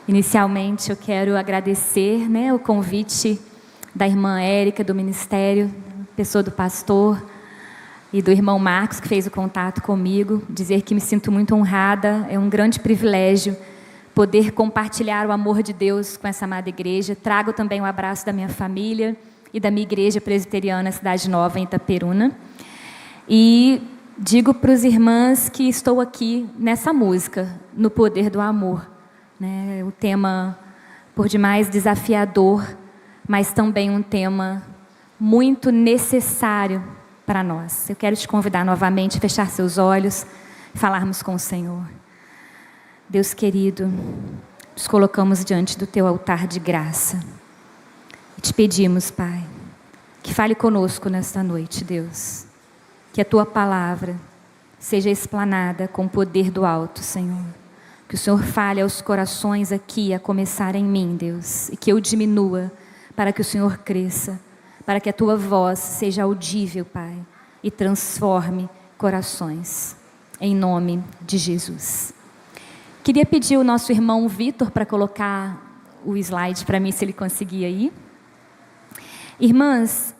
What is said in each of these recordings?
Inicialmente eu quero agradecer, o convite da irmã Érica do ministério, pessoa do pastor e do irmão Marcos que fez o contato comigo, dizer que me sinto muito honrada, é um grande privilégio poder compartilhar o amor de Deus com essa amada igreja. Trago também o abraço da minha família e da minha igreja presbiteriana Cidade Nova em Itaperuna. E digo para os irmãos que estou aqui nessa música, no poder do amor. O tema por demais desafiador, mas também um tema muito necessário para nós. Eu quero te convidar novamente a fechar seus olhos e falarmos com o Senhor. Deus querido, nos colocamos diante do teu altar de graça e te pedimos, Pai, que fale conosco nesta noite, Deus. Que a tua palavra seja explanada com o poder do alto, Senhor. Que o Senhor fale aos corações aqui, a começar em mim, Deus. E que eu diminua para que o Senhor cresça. Para que a tua voz seja audível, Pai. E transforme corações. Em nome de Jesus. Queria pedir o nosso irmão Vitor para colocar o slide para mim, se ele conseguir aí. Irmãs,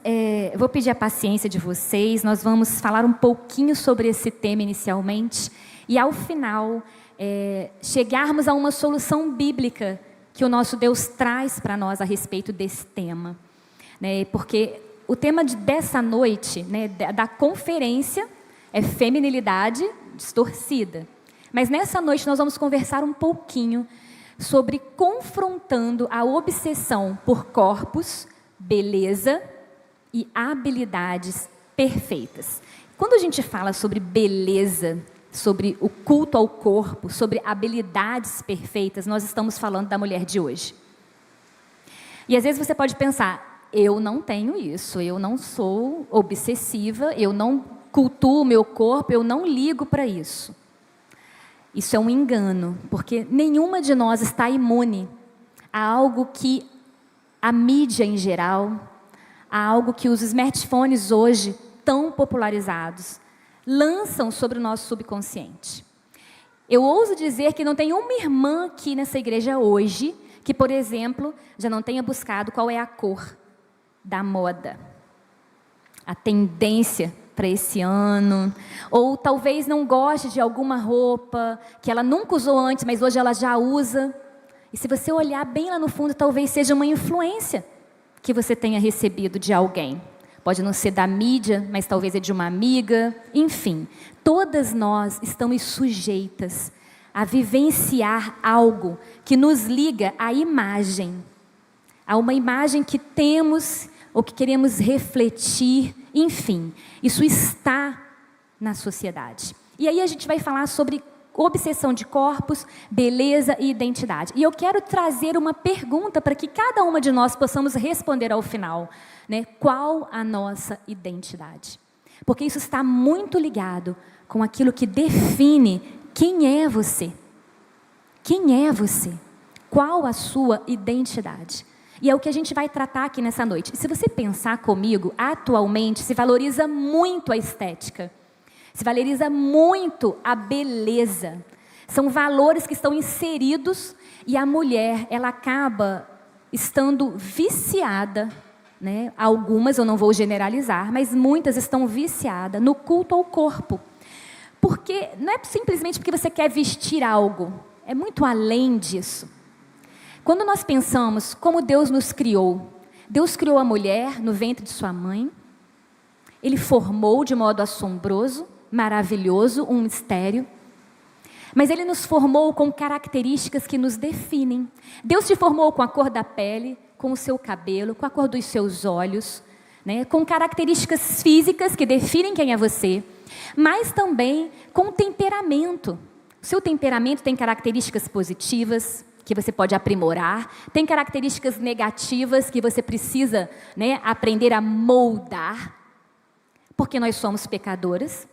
eu vou pedir a paciência de vocês. Nós vamos falar um pouquinho sobre esse tema inicialmente. E ao final, chegarmos a uma solução bíblica que o nosso Deus traz para nós a respeito desse tema. Porque o tema dessa noite, da conferência, é feminilidade distorcida. Mas nessa noite nós vamos conversar um pouquinho sobre confrontando a obsessão por corpos, beleza e habilidades perfeitas. Quando a gente fala sobre beleza, sobre o culto ao corpo, sobre habilidades perfeitas, nós estamos falando da mulher de hoje. E às vezes você pode pensar, eu não tenho isso, eu não sou obsessiva, eu não cultuo o meu corpo, eu não ligo para isso. Isso é um engano, porque nenhuma de nós está imune a algo que a mídia em geral, a algo que os smartphones hoje, tão popularizados, lançam sobre o nosso subconsciente. Eu ouso dizer que não tem uma irmã aqui nessa igreja hoje que, por exemplo, já não tenha buscado qual é a cor da moda, a tendência para esse ano, ou talvez não goste de alguma roupa que ela nunca usou antes, mas hoje ela já usa. E se você olhar bem lá no fundo, talvez seja uma influência que você tenha recebido de alguém. Pode não ser da mídia, mas talvez é de uma amiga. Enfim, todas nós estamos sujeitas a vivenciar algo que nos liga à imagem. A uma imagem que temos ou que queremos refletir. Enfim, isso está na sociedade. E aí a gente vai falar sobre obsessão de corpos, beleza e identidade. E eu quero trazer uma pergunta para que cada uma de nós possamos responder ao final. Qual a nossa identidade? Porque isso está muito ligado com aquilo que define quem é você. Quem é você? Qual a sua identidade? E é o que a gente vai tratar aqui nessa noite. E se você pensar comigo, atualmente se valoriza muito a estética. Se valoriza muito a beleza. São valores que estão inseridos e a mulher, ela acaba estando viciada, Algumas, eu não vou generalizar, mas muitas estão viciadas no culto ao corpo. Porque não é simplesmente porque você quer vestir algo, é muito além disso. Quando nós pensamos como Deus nos criou, Deus criou a mulher no ventre de sua mãe, Ele formou de modo assombroso, maravilhoso, um mistério, mas Ele nos formou com características que nos definem. Deus te formou com a cor da pele, com o seu cabelo, com a cor dos seus olhos, com características físicas que definem quem é você, mas também com temperamento. O seu temperamento tem características positivas, que você pode aprimorar, tem características negativas que você precisa aprender a moldar, porque nós somos pecadoras.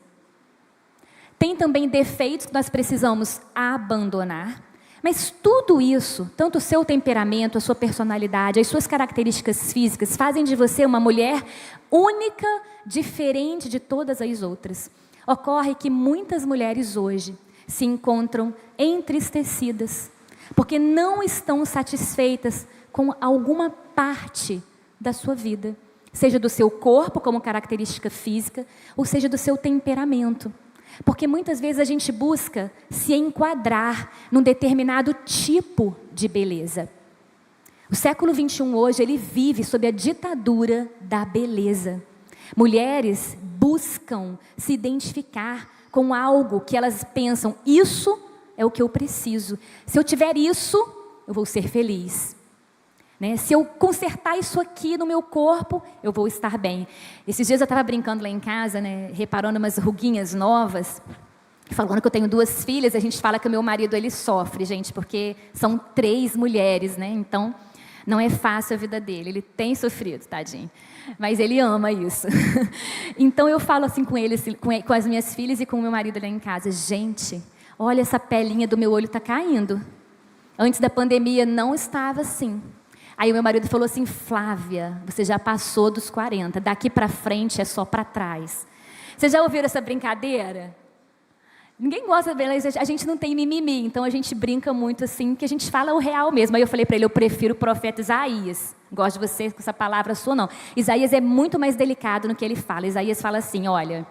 Tem também defeitos que nós precisamos abandonar. Mas tudo isso, tanto o seu temperamento, a sua personalidade, as suas características físicas, fazem de você uma mulher única, diferente de todas as outras. Ocorre que muitas mulheres hoje se encontram entristecidas, porque não estão satisfeitas com alguma parte da sua vida, seja do seu corpo como característica física, ou seja do seu temperamento. Porque muitas vezes a gente busca se enquadrar num determinado tipo de beleza. O século 21 hoje, ele vive sob a ditadura da beleza. Mulheres buscam se identificar com algo que elas pensam, isso é o que eu preciso. Se eu tiver isso, eu vou ser feliz. Né? Se eu consertar isso aqui no meu corpo, eu vou estar bem. Esses dias eu estava brincando lá em casa, né, reparando umas ruguinhas novas, falando que eu tenho 2 filhas, a gente fala que o meu marido ele sofre, gente, porque são 3 mulheres, né? Então não é fácil a vida dele, ele tem sofrido, tadinho, mas ele ama isso. Então eu falo assim com ele, com as minhas filhas e com o meu marido lá em casa, gente, olha essa pelinha do meu olho está caindo. Antes da pandemia não estava assim. Aí o meu marido falou assim, Flávia, você já passou dos 40, daqui para frente é só para trás. Vocês já ouviram essa brincadeira? Ninguém gosta de a gente não tem mimimi, então a gente brinca muito assim, que a gente fala o real mesmo. Aí eu falei para ele, eu prefiro o profeta Isaías. Gosto de você com essa palavra sua, não. Isaías é muito mais delicado no que ele fala. Isaías fala assim, olha,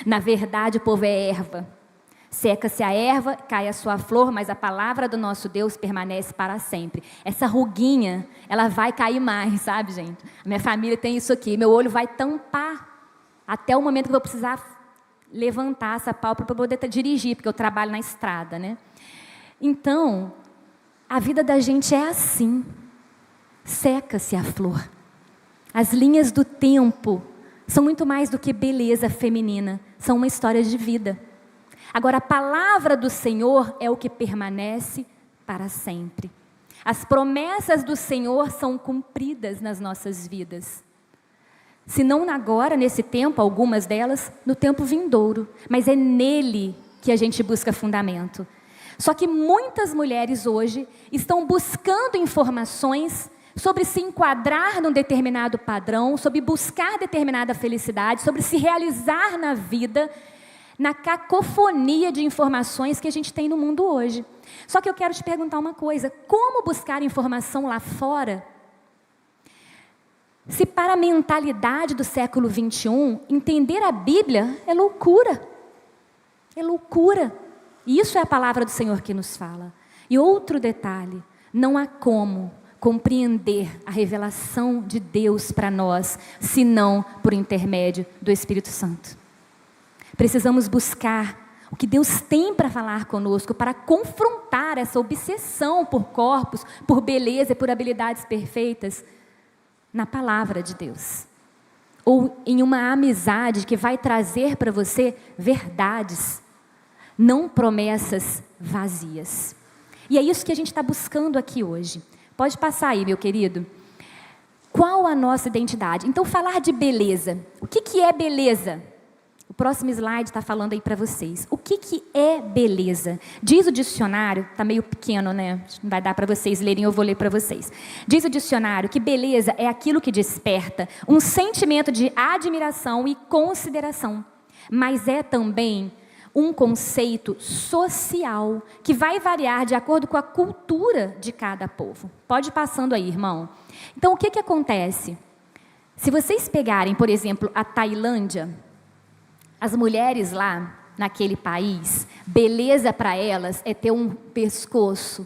na verdade o povo é erva. Seca-se a erva, cai a sua flor, mas a palavra do nosso Deus permanece para sempre. Essa ruguinha, ela vai cair mais, sabe, gente? A minha família tem isso aqui, meu olho vai tampar até o momento que eu vou precisar levantar essa pálpebra para poder dirigir, porque eu trabalho na estrada, né? Então, a vida da gente é assim. Seca-se a flor. As linhas do tempo são muito mais do que beleza feminina, são uma história de vida. Agora, a palavra do Senhor é o que permanece para sempre. As promessas do Senhor são cumpridas nas nossas vidas. Se não agora, nesse tempo, algumas delas, no tempo vindouro. Mas é nele que a gente busca fundamento. Só que muitas mulheres hoje estão buscando informações sobre se enquadrar num determinado padrão, sobre buscar determinada felicidade, sobre se realizar na vida, na cacofonia de informações que a gente tem no mundo hoje. Só que eu quero te perguntar uma coisa, como buscar informação lá fora, se para a mentalidade do século 21, entender a Bíblia é loucura. É loucura. E isso é a palavra do Senhor que nos fala. E outro detalhe, não há como compreender a revelação de Deus para nós, senão por intermédio do Espírito Santo. Precisamos buscar o que Deus tem para falar conosco, para confrontar essa obsessão por corpos, por beleza e por habilidades perfeitas, na palavra de Deus. Ou em uma amizade que vai trazer para você verdades, não promessas vazias. E é isso que a gente está buscando aqui hoje. Pode passar aí, meu querido. Qual a nossa identidade? Então, falar de beleza. O que é beleza? O próximo slide está falando aí para vocês. O que é beleza? Diz o dicionário, está meio pequeno, né? Não vai dar para vocês lerem, eu vou ler para vocês. Diz o dicionário que beleza é aquilo que desperta um sentimento de admiração e consideração. Mas é também um conceito social que vai variar de acordo com a cultura de cada povo. Pode ir passando aí, irmão. Então, o que acontece? Se vocês pegarem, por exemplo, a Tailândia, as mulheres lá, naquele país, beleza para elas é ter um pescoço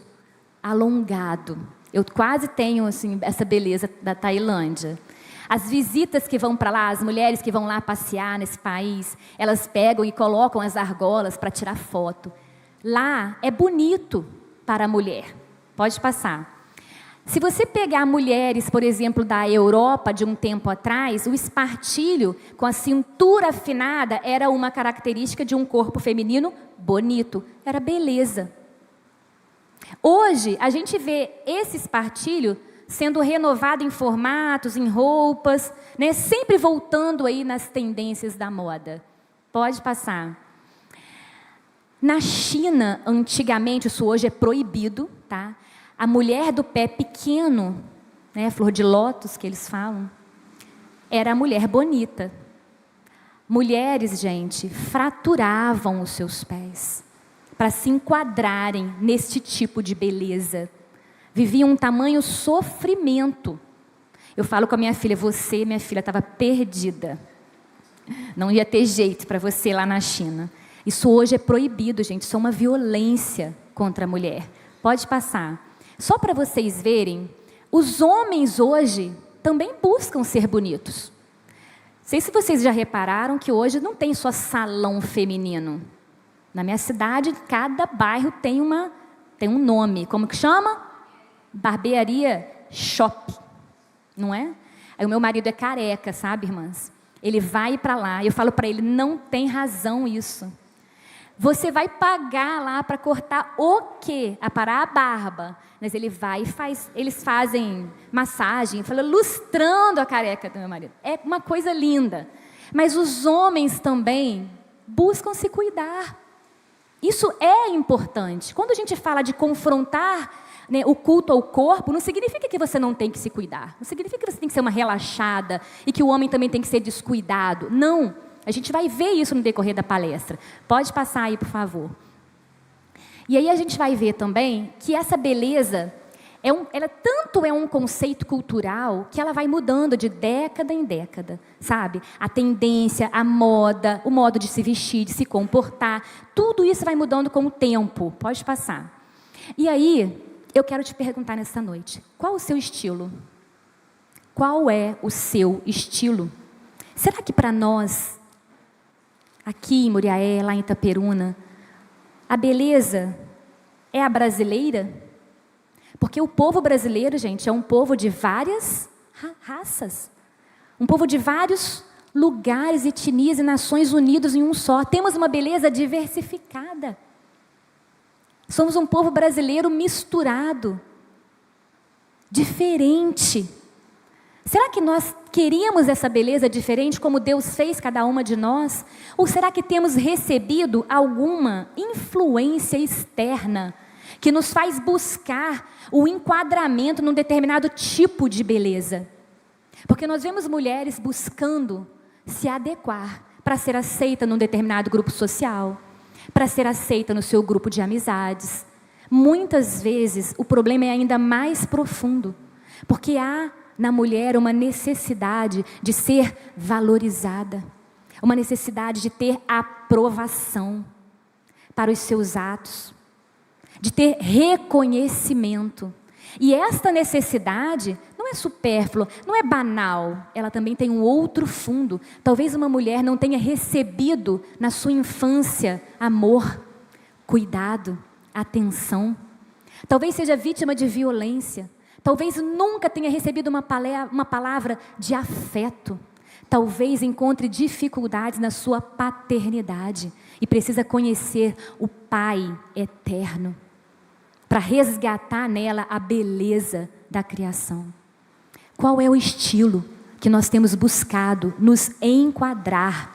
alongado. Eu quase tenho assim, essa beleza da Tailândia. As visitas que vão para lá, as mulheres que vão lá passear nesse país, elas pegam e colocam as argolas para tirar foto. Lá é bonito para a mulher. Pode passar. Se você pegar mulheres, por exemplo, da Europa de um tempo atrás, o espartilho com a cintura afinada era uma característica de um corpo feminino bonito, era beleza. Hoje, a gente vê esse espartilho sendo renovado em formatos, em roupas, né? Sempre voltando aí nas tendências da moda. Pode passar. Na China, antigamente, isso hoje é proibido, tá? A mulher do pé pequeno, né, flor de lótus que eles falam, era a mulher bonita. Mulheres, gente, fraturavam os seus pés. para se enquadrarem neste tipo de beleza. Viviam um tamanho sofrimento. Eu falo com a minha filha, você, minha filha, estava perdida. Não ia ter jeito para você lá na China. Isso hoje é proibido, gente. Isso é uma violência contra a mulher. Pode passar. Só para vocês verem, os homens hoje também buscam ser bonitos. Não sei se vocês já repararam que hoje não tem só salão feminino. Na minha cidade, cada bairro tem um nome. Como que chama? Barbearia Shop. Não é? Aí o meu marido é careca, sabe, irmãs? Ele vai para lá, eu falo para ele, não tem razão isso. Você vai pagar lá para cortar o quê? Aparar a barba. Mas ele vai e faz, eles fazem massagem, lustrando a careca do meu marido. É uma coisa linda. Mas os homens também buscam se cuidar. Isso é importante. Quando a gente fala de confrontar, né, o culto ao corpo, não significa que você não tem que se cuidar. Não significa que você tem que ser uma relaxada e que o homem também tem que ser descuidado. Não. A gente vai ver isso no decorrer da palestra. Pode passar aí, por favor. E aí a gente vai ver também que essa beleza, ela tanto é um conceito cultural que ela vai mudando de década em década, sabe? A tendência, a moda, o modo de se vestir, de se comportar, tudo isso vai mudando com o tempo. Pode passar. E aí, eu quero te perguntar nessa noite, qual o seu estilo? Qual é o seu estilo? Será que para nós, aqui em Muriaé, lá em Itaperuna, a beleza é a brasileira? Porque o povo brasileiro, gente, é um povo de várias raças. Um povo de vários lugares, etnias e nações unidos em um só. Temos uma beleza diversificada. Somos um povo brasileiro misturado, diferente. Será que nós queríamos essa beleza diferente como Deus fez cada uma de nós? Ou será que temos recebido alguma influência externa que nos faz buscar o enquadramento num determinado tipo de beleza? Porque nós vemos mulheres buscando se adequar para ser aceita num determinado grupo social, para ser aceita no seu grupo de amizades. Muitas vezes o problema é ainda mais profundo, porque há na mulher uma necessidade de ser valorizada, uma necessidade de ter aprovação para os seus atos, de ter reconhecimento. E esta necessidade não é supérflua, não é banal, ela também tem um outro fundo. Talvez uma mulher não tenha recebido na sua infância amor, cuidado, atenção. Talvez seja vítima de violência. Talvez nunca tenha recebido uma palavra de afeto. Talvez encontre dificuldades na sua paternidade e precisa conhecer o Pai eterno para resgatar nela a beleza da criação. Qual é o estilo que nós temos buscado nos enquadrar?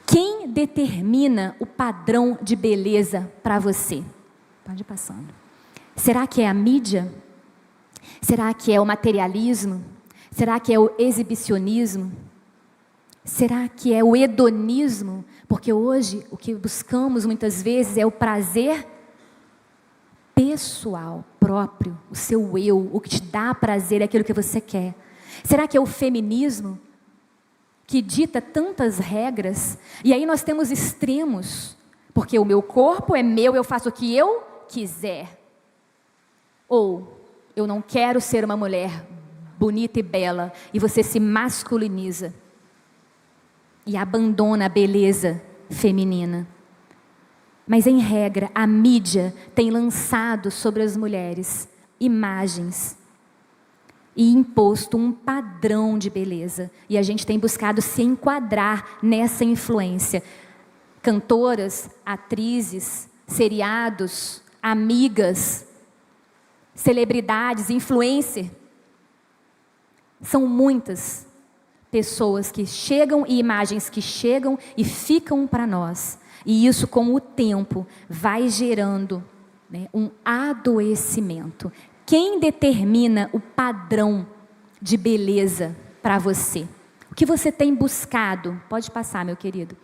Quem determina o padrão de beleza para você? Pode ir passando. Será que é a mídia? Será que é o materialismo? Será que é o exibicionismo? Será que é o hedonismo? Porque hoje o que buscamos muitas vezes é o prazer pessoal, próprio, o seu eu, o que te dá prazer é aquilo que você quer. Será que é o feminismo que dita tantas regras? E aí nós temos extremos, porque o meu corpo é meu, eu faço o que eu quiser. Ou eu não quero ser uma mulher bonita e bela, e você se masculiniza e abandona a beleza feminina. Mas em regra, a mídia tem lançado sobre as mulheres imagens e imposto um padrão de beleza. E a gente tem buscado se enquadrar nessa influência. Cantoras, atrizes, seriados, amigas, celebridades, influencer. São muitas pessoas que chegam e imagens que chegam e ficam para nós. E isso, com o tempo, vai gerando, né, um adoecimento. Quem determina o padrão de beleza para você? O que você tem buscado? Pode passar, meu querido.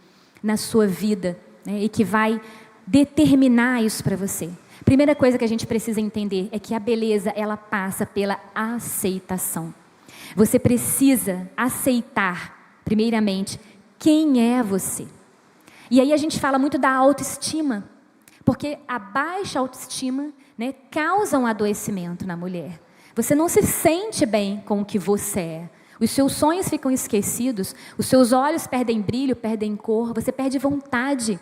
Na sua vida né, e que vai determinar isso para você. Primeira coisa que a gente precisa entender é que a beleza, ela passa pela aceitação. Você precisa aceitar, primeiramente, quem é você. E aí a gente fala muito da autoestima, porque a baixa autoestima, né, causa um adoecimento na mulher. Você não se sente bem com o que você é. Os seus sonhos ficam esquecidos, os seus olhos perdem brilho, perdem cor, você perde vontade.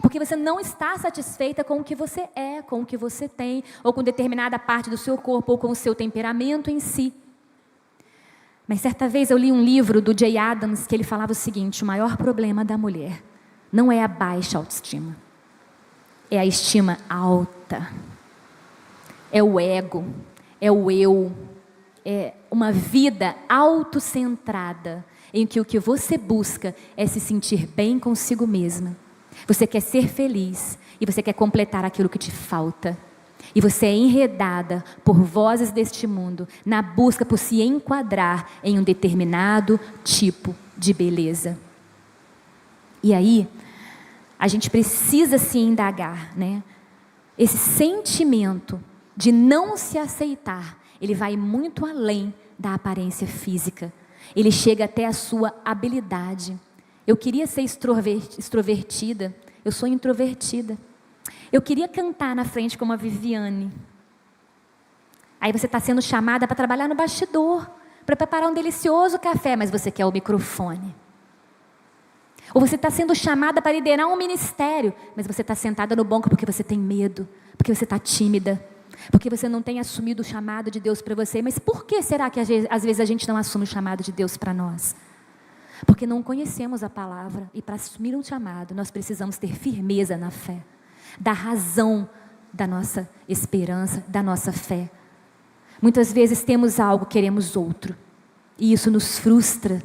Porque você não está satisfeita com o que você é, com o que você tem, ou com determinada parte do seu corpo, ou com o seu temperamento em si. Mas certa vez eu li um livro do Jay Adams que ele falava o seguinte: o maior problema da mulher não é a baixa autoestima, é a estima alta, é o ego, é o eu, é uma vida autocentrada, em que o que você busca é se sentir bem consigo mesma. Você quer ser feliz e você quer completar aquilo que te falta. E você é enredada por vozes deste mundo na busca por se enquadrar em um determinado tipo de beleza. E aí, a gente precisa se indagar, né? Esse sentimento de não se aceitar, ele vai muito além da aparência física. Ele chega até a sua habilidade. Eu queria ser extrovertida, eu sou introvertida. Eu queria cantar na frente como a Viviane. Aí você está sendo chamada para trabalhar no bastidor, para preparar um delicioso café, mas você quer o microfone. Ou você está sendo chamada para liderar um ministério, mas você está sentada no banco porque você tem medo, porque você está tímida, porque você não tem assumido o chamado de Deus para você. Mas por que será que às vezes a gente não assume o chamado de Deus para nós? Porque não conhecemos a palavra, e para assumir um chamado, nós precisamos ter firmeza na fé, da razão da nossa esperança, da nossa fé. Muitas vezes temos algo, queremos outro, e isso nos frustra,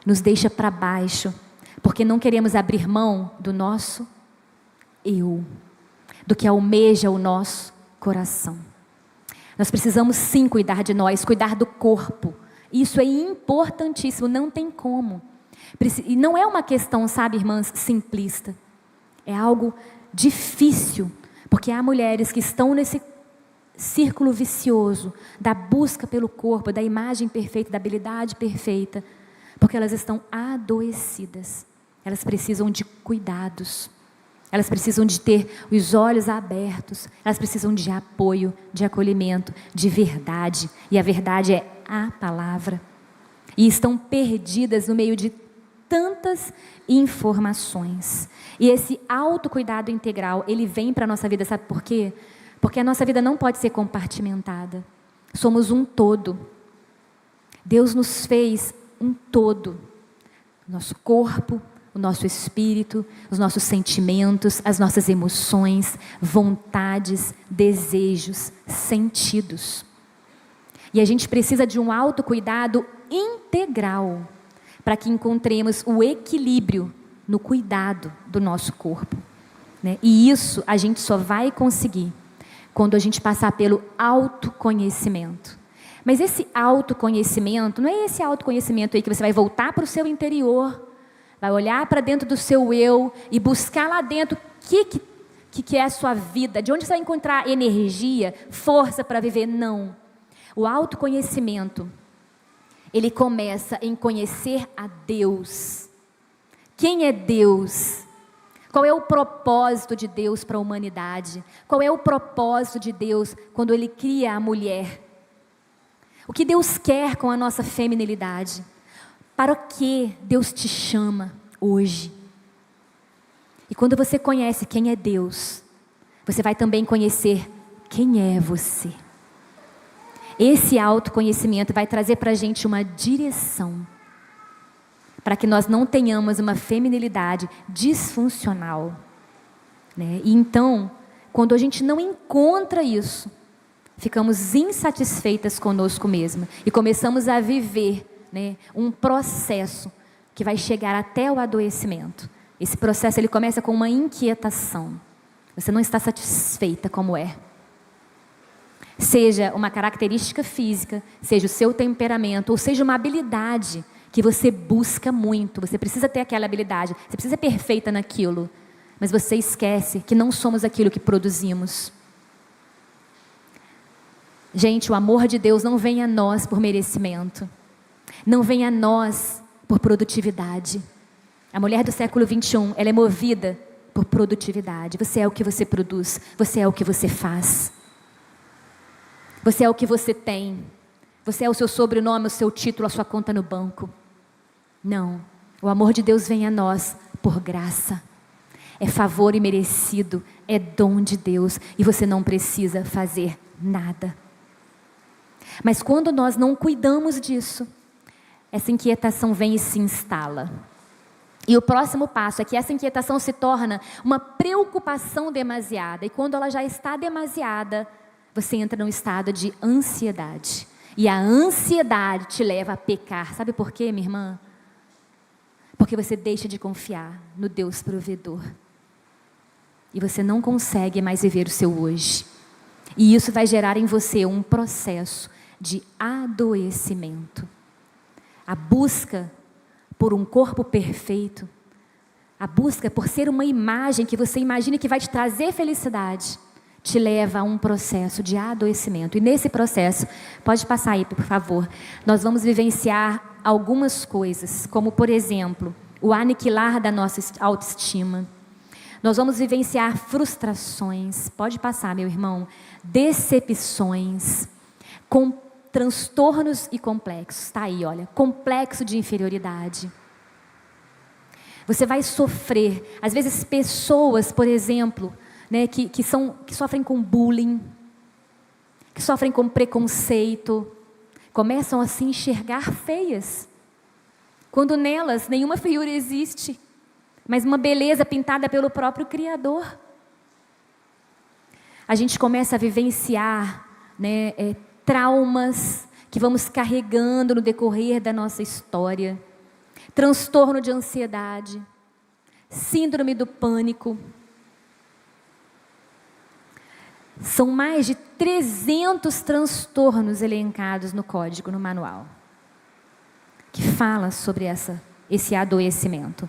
nos deixa para baixo, porque não queremos abrir mão do nosso eu, do que almeja o nosso coração. Nós precisamos sim cuidar de nós, cuidar do corpo. Isso é importantíssimo, não tem como. E não é uma questão, sabe, irmãs, simplista. É algo difícil, porque há mulheres que estão nesse círculo vicioso da busca pelo corpo, da imagem perfeita, da habilidade perfeita, porque elas estão adoecidas. Elas precisam de cuidados. Elas precisam de ter os olhos abertos. Elas precisam de apoio, de acolhimento, de verdade. E a verdade é a palavra. E estão perdidas no meio de tantas informações. E esse autocuidado integral, ele vem para a nossa vida, sabe por quê? Porque a nossa vida não pode ser compartimentada. Somos um todo. Deus nos fez um todo. Nosso corpo, o nosso espírito, os nossos sentimentos, as nossas emoções, vontades, desejos, sentidos. E a gente precisa de um autocuidado integral para que encontremos o equilíbrio no cuidado do nosso corpo, né? E isso a gente só vai conseguir quando a gente passar pelo autoconhecimento. Mas esse autoconhecimento, não é esse autoconhecimento aí que você vai voltar para o seu interior, vai olhar para dentro do seu eu e buscar lá dentro o que é a sua vida, de onde você vai encontrar energia, força para viver. Não. O autoconhecimento, ele começa em conhecer a Deus. Quem é Deus? Qual é o propósito de Deus para a humanidade? Qual é o propósito de Deus quando Ele cria a mulher? O que Deus quer com a nossa feminilidade? Para o que Deus te chama hoje? E quando você conhece quem é Deus, você vai também conhecer quem é você. Esse autoconhecimento vai trazer para a gente uma direção, para que nós não tenhamos uma feminilidade disfuncional, né? E então, quando a gente não encontra isso, ficamos insatisfeitas conosco mesma e começamos a viver, né, um processo que vai chegar até o adoecimento. Esse processo ele começa com uma inquietação. Você não está satisfeita como é. Seja uma característica física, seja o seu temperamento, ou seja uma habilidade que você busca muito. Você precisa ter aquela habilidade, você precisa ser perfeita naquilo. Mas você esquece que não somos aquilo que produzimos. Gente, o amor de Deus não vem a nós por merecimento. Não vem a nós por produtividade. A mulher do século 21, ela é movida por produtividade. Você é o que você produz. Você é o que você faz. Você é o que você tem. Você é o seu sobrenome, o seu título, a sua conta no banco. Não. O amor de Deus vem a nós por graça. É favor imerecido. É dom de Deus. E você não precisa fazer nada. Mas quando nós não cuidamos disso, essa inquietação vem e se instala. E o próximo passo é que essa inquietação se torna uma preocupação demasiada. E quando ela já está demasiada, você entra num estado de ansiedade. E a ansiedade te leva a pecar. Sabe por quê, minha irmã? Porque você deixa de confiar no Deus provedor. E você não consegue mais viver o seu hoje. E isso vai gerar em você um processo de adoecimento. A busca por um corpo perfeito, a busca por ser uma imagem que você imagine que vai te trazer felicidade, te leva a um processo de adoecimento. E nesse processo, pode passar aí, por favor, nós vamos vivenciar algumas coisas, como por exemplo, o aniquilar da nossa autoestima. Nós vamos vivenciar frustrações, pode passar, meu irmão, decepções, com transtornos e complexos. Está aí, olha, complexo de inferioridade. Você vai sofrer, às vezes pessoas, por exemplo, né, que sofrem com bullying, que sofrem com preconceito, começam a se enxergar feias, quando nelas nenhuma feiura existe, mas uma beleza pintada pelo próprio Criador. A gente começa a vivenciar, né, traumas que vamos carregando no decorrer da nossa história, transtorno de ansiedade, síndrome do pânico. São mais de 300 transtornos elencados no código, no manual, que fala sobre esse adoecimento.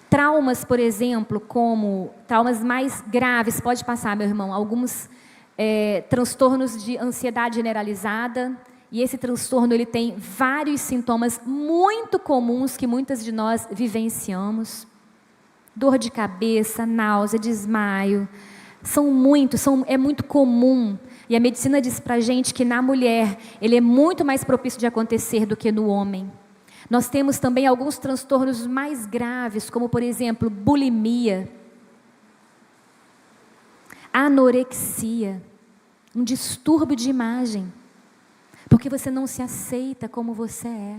Traumas, por exemplo, como traumas mais graves, pode passar, meu irmão, alguns transtornos de ansiedade generalizada, e esse transtorno ele tem vários sintomas muito comuns que muitas de nós vivenciamos. Dor de cabeça, náusea, desmaio, é muito comum. E a medicina diz pra gente que na mulher ele é muito mais propício de acontecer do que no homem. Nós temos também alguns transtornos mais graves, como por exemplo, bulimia, anorexia, um distúrbio de imagem, porque você não se aceita como você é,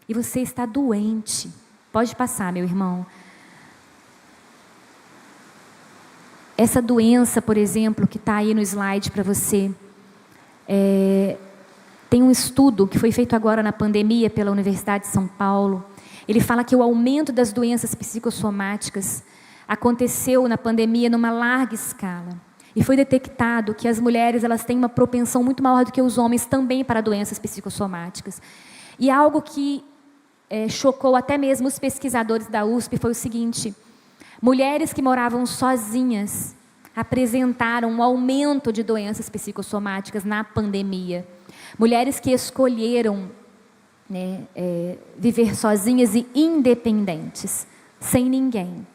e você está doente. Pode passar, meu irmão. Essa doença, por exemplo, que está aí no slide para você, tem um estudo que foi feito agora na pandemia pela Universidade de São Paulo. Ele fala que o aumento das doenças psicossomáticas aconteceu na pandemia numa larga escala. E foi detectado que as mulheres elas têm uma propensão muito maior do que os homens também para doenças psicossomáticas. E algo que chocou até mesmo os pesquisadores da USP foi o seguinte: mulheres que moravam sozinhas apresentaram um aumento de doenças psicossomáticas na pandemia. Mulheres que escolheram viver sozinhas e independentes, sem ninguém.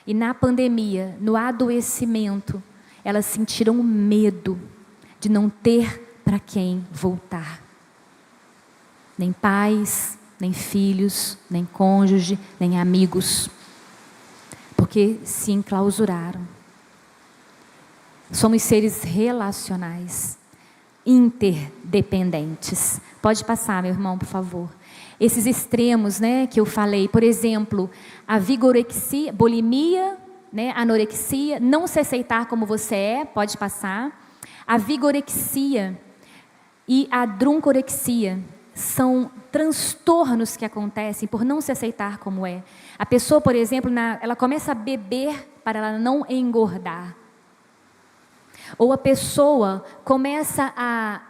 E na pandemia, no adoecimento, elas sentiram medo de não ter para quem voltar. Nem pais, nem filhos, nem cônjuge, nem amigos. Porque se enclausuraram. Somos seres relacionais, interdependentes. Pode passar, meu irmão, por favor. Esses extremos, né, que eu falei, por exemplo, a vigorexia, bulimia, né, anorexia, não se aceitar como você é, pode passar. A vigorexia e a druncorexia são transtornos que acontecem por não se aceitar como é. A pessoa, por exemplo, ela começa a beber para ela não engordar. Ou a pessoa começa a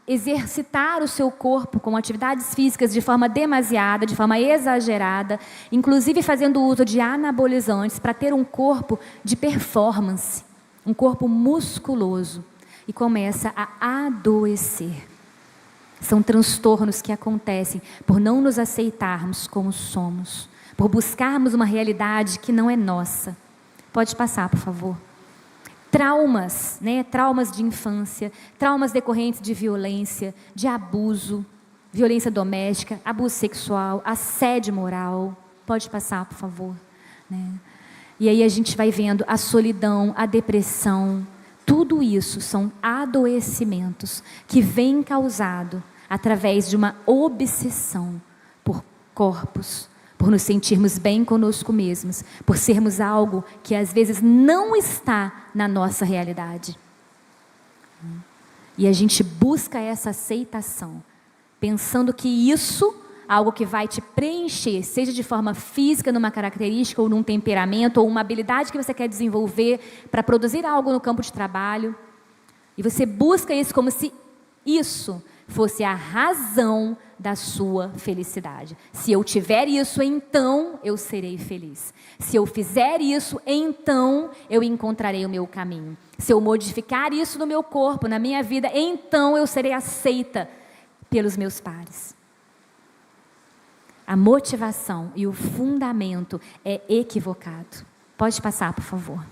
exercitar o seu corpo com atividades físicas de forma demasiada, de forma exagerada, inclusive fazendo uso de anabolizantes para ter um corpo de performance, um corpo musculoso, e começa a adoecer. São transtornos que acontecem por não nos aceitarmos como somos, por buscarmos uma realidade que não é nossa. Pode passar, por favor. Traumas, né? Traumas de infância, traumas decorrentes de violência, de abuso, violência doméstica, abuso sexual, assédio moral. Pode passar, por favor. Né? E aí a gente vai vendo a solidão, a depressão. Tudo isso são adoecimentos que vêm causado através de uma obsessão por corpos, por nos sentirmos bem conosco mesmos, por sermos algo que às vezes não está na nossa realidade. E a gente busca essa aceitação, pensando que isso, algo que vai te preencher, seja de forma física, numa característica, ou num temperamento, ou uma habilidade que você quer desenvolver para produzir algo no campo de trabalho. E você busca isso como se isso fosse a razão da sua felicidade. Se eu tiver isso, então eu serei feliz. Se eu fizer isso, então eu encontrarei o meu caminho. Se eu modificar isso no meu corpo, na minha vida, então eu serei aceita pelos meus pares. A motivação e o fundamento é equivocado. Pode passar, por favor.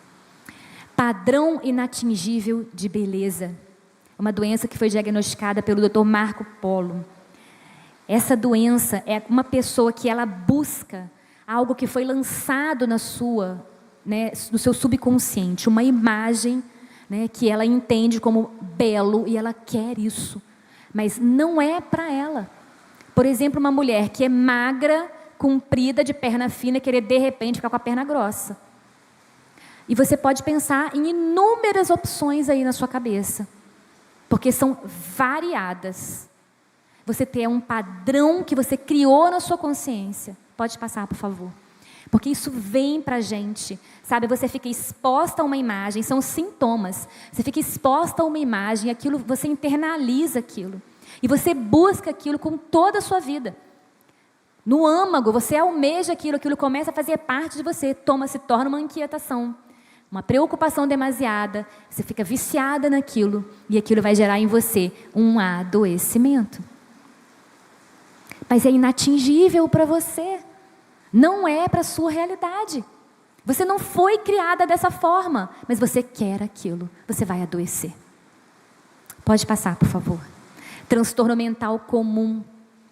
Padrão inatingível de beleza. Uma doença que foi diagnosticada pelo Dr. Marco Polo. Essa doença é uma pessoa que ela busca algo que foi lançado no seu subconsciente, uma imagem, né, que ela entende como belo e ela quer isso, mas não é para ela. Por exemplo, uma mulher que é magra, comprida, de perna fina, querer de repente ficar com a perna grossa. E você pode pensar em inúmeras opções aí na sua cabeça, porque são variadas. Você tem um padrão que você criou na sua consciência. Pode passar, por favor. Porque isso vem pra gente, sabe? Você fica exposta a uma imagem, são sintomas. Você fica exposta a uma imagem, aquilo, você internaliza aquilo. E você busca aquilo com toda a sua vida. No âmago, você almeja aquilo, aquilo começa a fazer parte de você, se torna uma inquietação. Uma preocupação demasiada, você fica viciada naquilo, e aquilo vai gerar em você um adoecimento. Mas é inatingível para você, não é para a sua realidade. Você não foi criada dessa forma, mas você quer aquilo, você vai adoecer. Pode passar, por favor. Transtorno mental comum.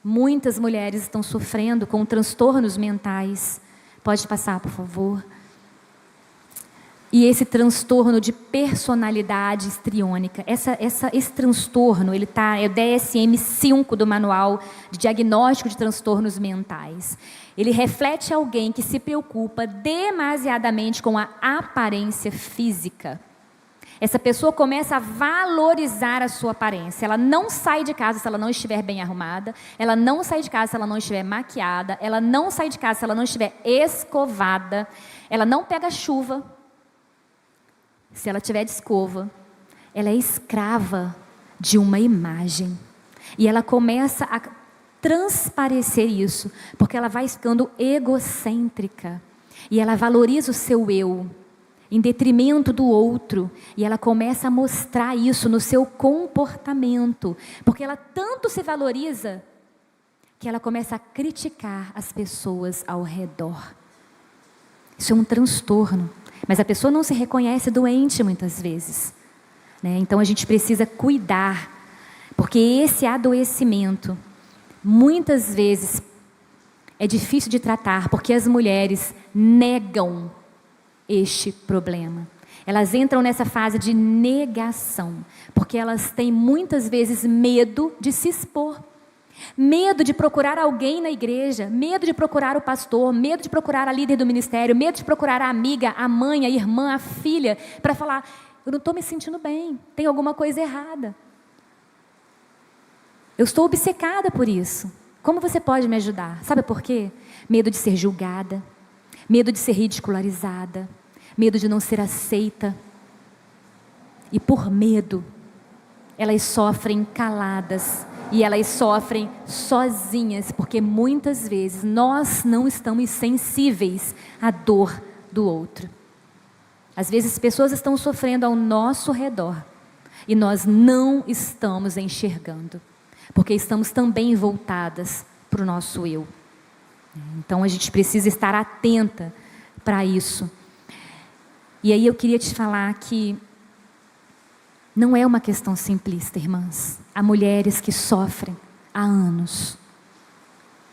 Muitas mulheres estão sofrendo com transtornos mentais. Pode passar, por favor. E esse transtorno de personalidade histriônica, esse transtorno, ele é o DSM-5 do Manual de Diagnóstico de Transtornos Mentais. Ele reflete alguém que se preocupa demasiadamente com a aparência física. Essa pessoa começa a valorizar a sua aparência. Ela não sai de casa se ela não estiver bem arrumada. Ela não sai de casa se ela não estiver maquiada. Ela não sai de casa se ela não estiver escovada. Ela não pega chuva se ela tiver de escova. Ela é escrava de uma imagem. E ela começa a transparecer isso, porque ela vai ficando egocêntrica. E ela valoriza o seu eu em detrimento do outro, e ela começa a mostrar isso no seu comportamento, porque ela tanto se valoriza, que ela começa a criticar as pessoas ao redor. Isso é um transtorno, mas a pessoa não se reconhece doente muitas vezes, né? Então a gente precisa cuidar, porque esse adoecimento, muitas vezes, é difícil de tratar, porque as mulheres negam este problema. Elas entram nessa fase de negação, porque elas têm muitas vezes medo de se expor, medo de procurar alguém na igreja, medo de procurar o pastor, medo de procurar a líder do ministério, medo de procurar a amiga, a mãe, a irmã, a filha, para falar: eu não estou me sentindo bem, tem alguma coisa errada, eu estou obcecada por isso, como você pode me ajudar? Sabe por quê? Medo de ser julgada, medo de ser ridicularizada, medo de não ser aceita. E por medo, elas sofrem caladas e elas sofrem sozinhas, porque muitas vezes nós não estamos sensíveis à dor do outro. Às vezes pessoas estão sofrendo ao nosso redor e nós não estamos enxergando, porque estamos também voltadas para o nosso eu. Então a gente precisa estar atenta para isso. E aí eu queria te falar que não é uma questão simplista, irmãs. Há mulheres que sofrem há anos,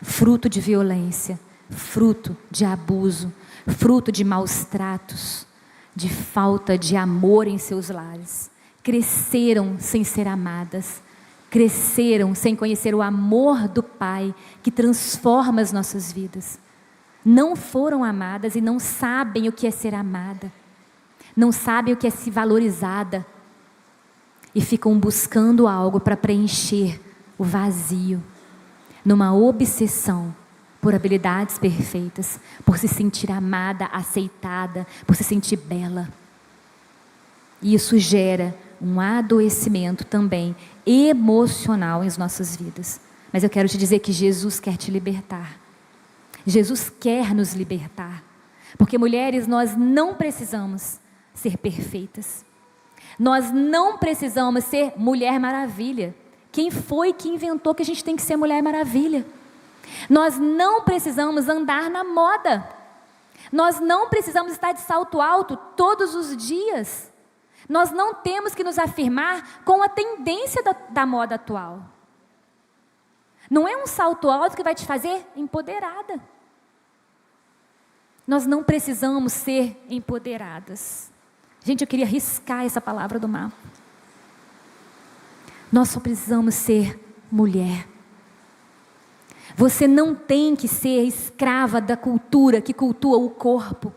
fruto de violência, fruto de abuso, fruto de maus tratos, de falta de amor em seus lares. Cresceram sem ser amadas, cresceram sem conhecer o amor do Pai que transforma as nossas vidas. Não foram amadas e não sabem o que é ser amada, não sabem o que é ser valorizada e ficam buscando algo para preencher o vazio, numa obsessão por habilidades perfeitas, por se sentir amada, aceitada, por se sentir bela. E isso gera um adoecimento também emocional em nossas vidas. Mas eu quero te dizer que Jesus quer te libertar. Jesus quer nos libertar. Porque mulheres, nós não precisamos ser perfeitas. Nós não precisamos ser Mulher Maravilha. Quem foi que inventou que a gente tem que ser Mulher Maravilha? Nós não precisamos andar na moda. Nós não precisamos estar de salto alto todos os dias. Nós não temos que nos afirmar com a tendência da moda atual. Não é um salto alto que vai te fazer empoderada. Nós não precisamos ser empoderadas. Gente, eu queria riscar essa palavra do mapa. Nós só precisamos ser mulher. Você não tem que ser escrava da cultura que cultua o corpo.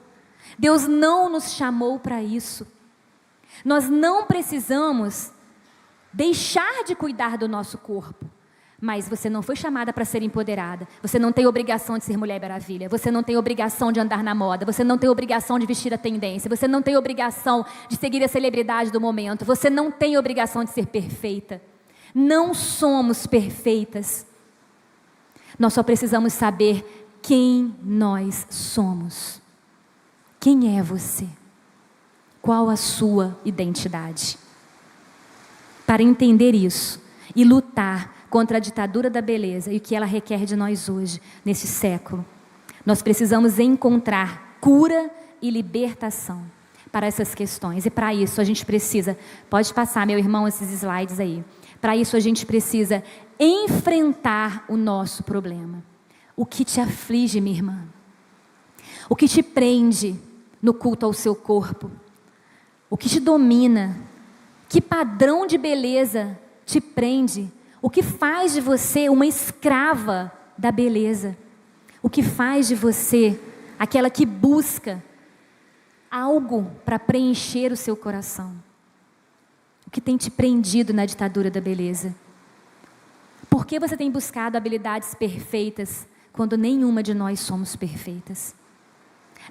Deus não nos chamou para isso. Nós não precisamos deixar de cuidar do nosso corpo. Mas você não foi chamada para ser empoderada. Você não tem obrigação de ser Mulher Maravilha. Você não tem obrigação de andar na moda. Você não tem obrigação de vestir a tendência. Você não tem obrigação de seguir a celebridade do momento. Você não tem obrigação de ser perfeita. Não somos perfeitas. Nós só precisamos saber quem nós somos. Quem é você? Qual a sua identidade? Para entender isso e lutar contra a ditadura da beleza e o que ela requer de nós hoje, nesse século, nós precisamos encontrar cura e libertação para essas questões. E para isso a gente precisa, pode passar, meu irmão, esses slides aí. Para isso a gente precisa enfrentar o nosso problema. O que te aflige, minha irmã? O que te prende no culto ao seu corpo? O que te domina? Que padrão de beleza te prende? O que faz de você uma escrava da beleza? O que faz de você aquela que busca algo para preencher o seu coração? O que tem te prendido na ditadura da beleza? Por que você tem buscado habilidades perfeitas quando nenhuma de nós somos perfeitas?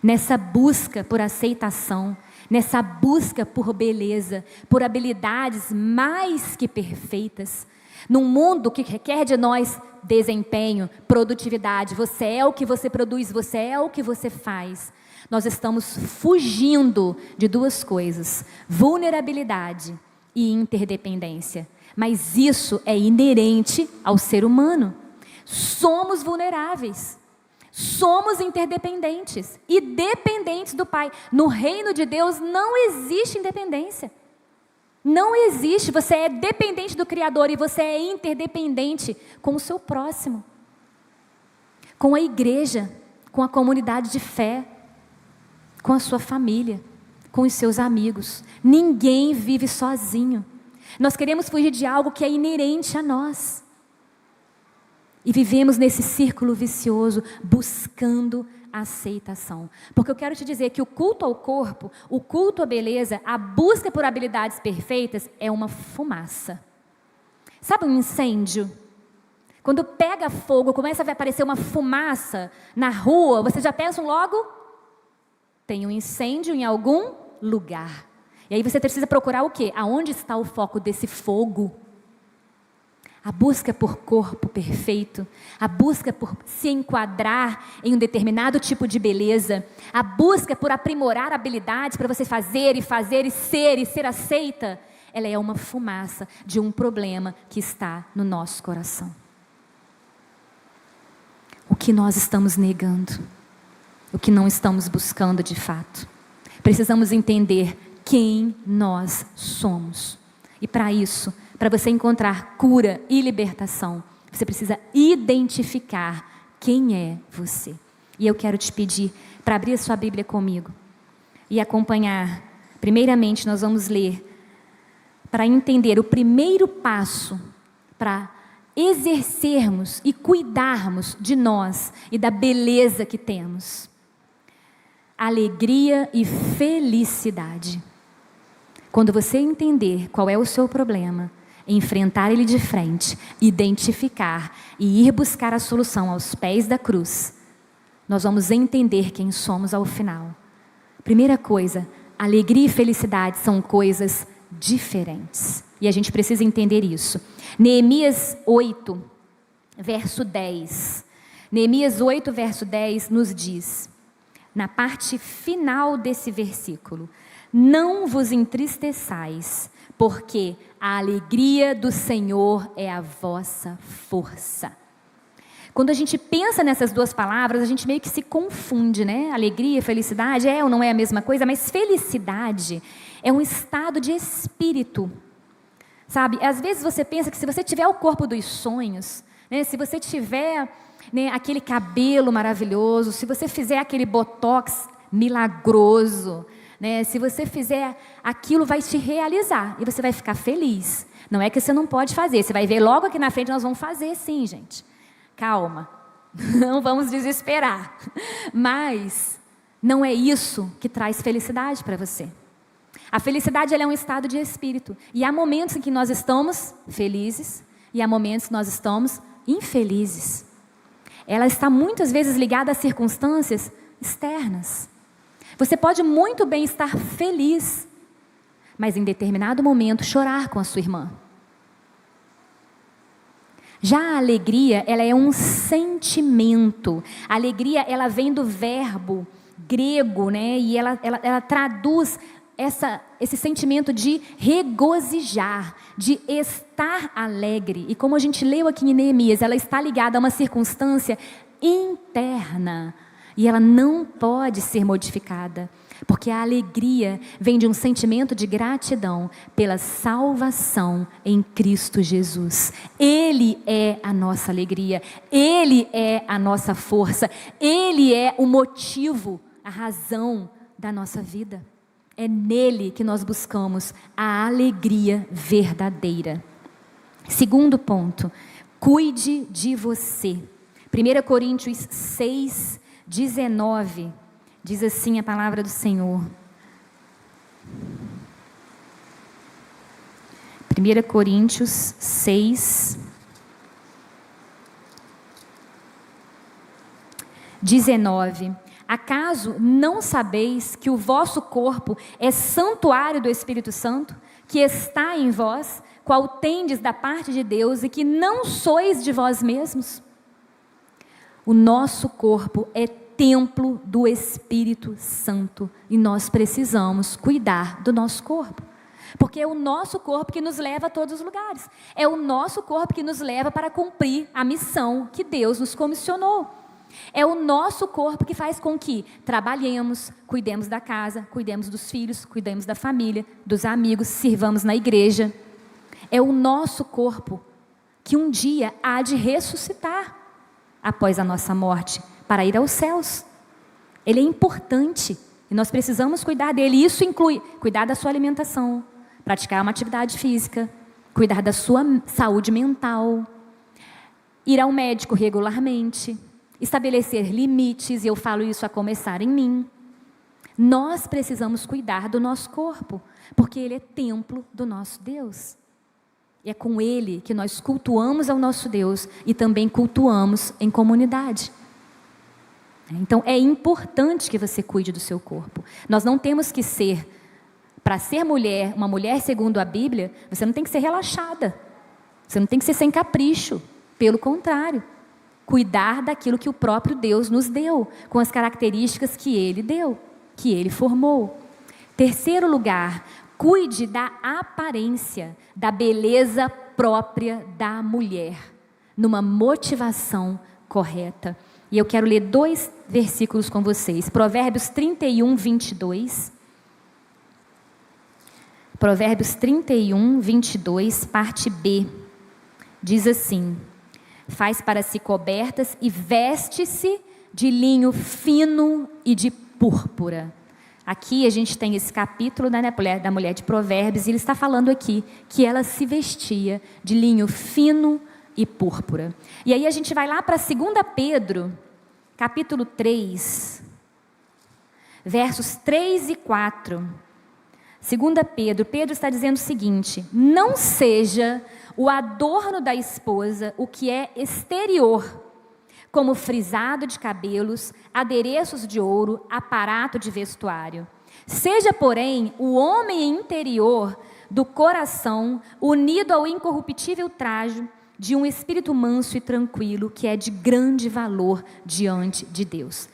Nessa busca por aceitação, nessa busca por beleza, por habilidades mais que perfeitas, num mundo que requer de nós desempenho, produtividade, você é o que você produz, você é o que você faz. Nós estamos fugindo de duas coisas: vulnerabilidade e interdependência. Mas isso é inerente ao ser humano. Somos vulneráveis, somos interdependentes e dependentes do Pai. No reino de Deus não existe independência. Não existe, você é dependente do Criador e você é interdependente com o seu próximo, com a igreja, com a comunidade de fé, com a sua família, com os seus amigos. Ninguém vive sozinho. Nós queremos fugir de algo que é inerente a nós. E vivemos nesse círculo vicioso, buscando aceitação. Porque eu quero te dizer que o culto ao corpo, o culto à beleza, a busca por habilidades perfeitas é uma fumaça. Sabe um incêndio? Quando pega fogo, começa a aparecer uma fumaça na rua, vocês já pensam logo? Tem um incêndio em algum lugar. E aí você precisa procurar o quê? Aonde está o foco desse fogo? A busca por corpo perfeito, a busca por se enquadrar em um determinado tipo de beleza, a busca por aprimorar habilidades para você fazer e ser aceita, ela é uma fumaça de um problema que está no nosso coração. O que nós estamos negando, o que não estamos buscando de fato. Precisamos entender quem nós somos. E para isso, para você encontrar cura e libertação, você precisa identificar quem é você. E eu quero te pedir para abrir a sua Bíblia comigo e acompanhar. Primeiramente, nós vamos ler para entender o primeiro passo para exercermos e cuidarmos de nós e da beleza que temos. Alegria e felicidade. Quando você entender qual é o seu problema, enfrentar ele de frente, identificar e ir buscar a solução aos pés da cruz, nós vamos entender quem somos ao final. Primeira coisa, alegria e felicidade são coisas diferentes. E a gente precisa entender isso. Neemias 8, verso 10. Neemias 8, verso 10 nos diz, na parte final desse versículo: não vos entristeçais, porque a alegria do Senhor é a vossa força. Quando a gente pensa nessas duas palavras, a gente meio que se confunde, né? Alegria, felicidade, é ou não é a mesma coisa? Mas felicidade é um estado de espírito, sabe? Às vezes você pensa que se você tiver o corpo dos sonhos, né? Se você tiver, né, aquele cabelo maravilhoso, se você fizer aquele botox milagroso, né? Se você fizer aquilo, vai te realizar e você vai ficar feliz. Não é que você não pode fazer, você vai ver logo aqui na frente, nós vamos fazer sim, gente. Calma, não vamos desesperar. Mas não é isso que traz felicidade para você. A felicidade, ela é um estado de espírito. E há momentos em que nós estamos felizes e há momentos que nós estamos infelizes. Ela está muitas vezes ligada a circunstâncias externas. Você pode muito bem estar feliz, mas em determinado momento chorar com a sua irmã. Já a alegria, ela é um sentimento. A alegria, ela vem do verbo grego, né? E ela traduz esse sentimento de regozijar, de estar alegre. E como a gente leu aqui em Neemias, ela está ligada a uma circunstância interna. E ela não pode ser modificada, porque a alegria vem de um sentimento de gratidão pela salvação em Cristo Jesus. Ele é a nossa alegria, Ele é a nossa força, Ele é o motivo, a razão da nossa vida. É nele que nós buscamos a alegria verdadeira. Segundo ponto, cuide de você. 1 Coríntios 6, 19, diz assim a palavra do Senhor. 1 Coríntios 6, 19. Acaso não sabeis que o vosso corpo é santuário do Espírito Santo, que está em vós, qual tendes da parte de Deus, e que não sois de vós mesmos? O nosso corpo é templo do Espírito Santo e nós precisamos cuidar do nosso corpo, porque é o nosso corpo que nos leva a todos os lugares, é o nosso corpo que nos leva para cumprir a missão que Deus nos comissionou, é o nosso corpo que faz com que trabalhemos, cuidemos da casa, cuidemos dos filhos, cuidemos da família, dos amigos, sirvamos na igreja. É o nosso corpo que um dia há de ressuscitar após a nossa morte, para ir aos céus. Ele é importante e nós precisamos cuidar dele. Isso inclui cuidar da sua alimentação, praticar uma atividade física, cuidar da sua saúde mental, ir ao médico regularmente, estabelecer limites, e eu falo isso a começar em mim. Nós precisamos cuidar do nosso corpo, porque ele é templo do nosso Deus. E é com ele que nós cultuamos ao nosso Deus e também cultuamos em comunidade. Então é importante que você cuide do seu corpo. Nós não temos que ser para ser mulher, uma mulher segundo a Bíblia, você não tem que ser relaxada. Você não tem que ser sem capricho. Pelo contrário, cuidar daquilo que o próprio Deus nos deu, com as características que Ele deu, que Ele formou. Terceiro lugar, cuide da aparência, da beleza própria da mulher, numa motivação correta. E eu quero ler 2 versículos com vocês. Provérbios 31, 22. Provérbios 31, 22, parte B. Diz assim: faz para si cobertas e veste-se de linho fino e de púrpura. Aqui a gente tem esse capítulo da mulher de Provérbios, e ele está falando aqui que ela se vestia de linho fino e púrpura. E aí a gente vai lá para 2 Pedro, capítulo 3, versos 3 e 4. 2 Pedro está dizendo o seguinte: não seja o adorno da esposa o que é exterior, como frisado de cabelos, adereços de ouro, aparato de vestuário. Seja, porém, o homem interior do coração, unido ao incorruptível traje de um espírito manso e tranquilo, que é de grande valor diante de Deus.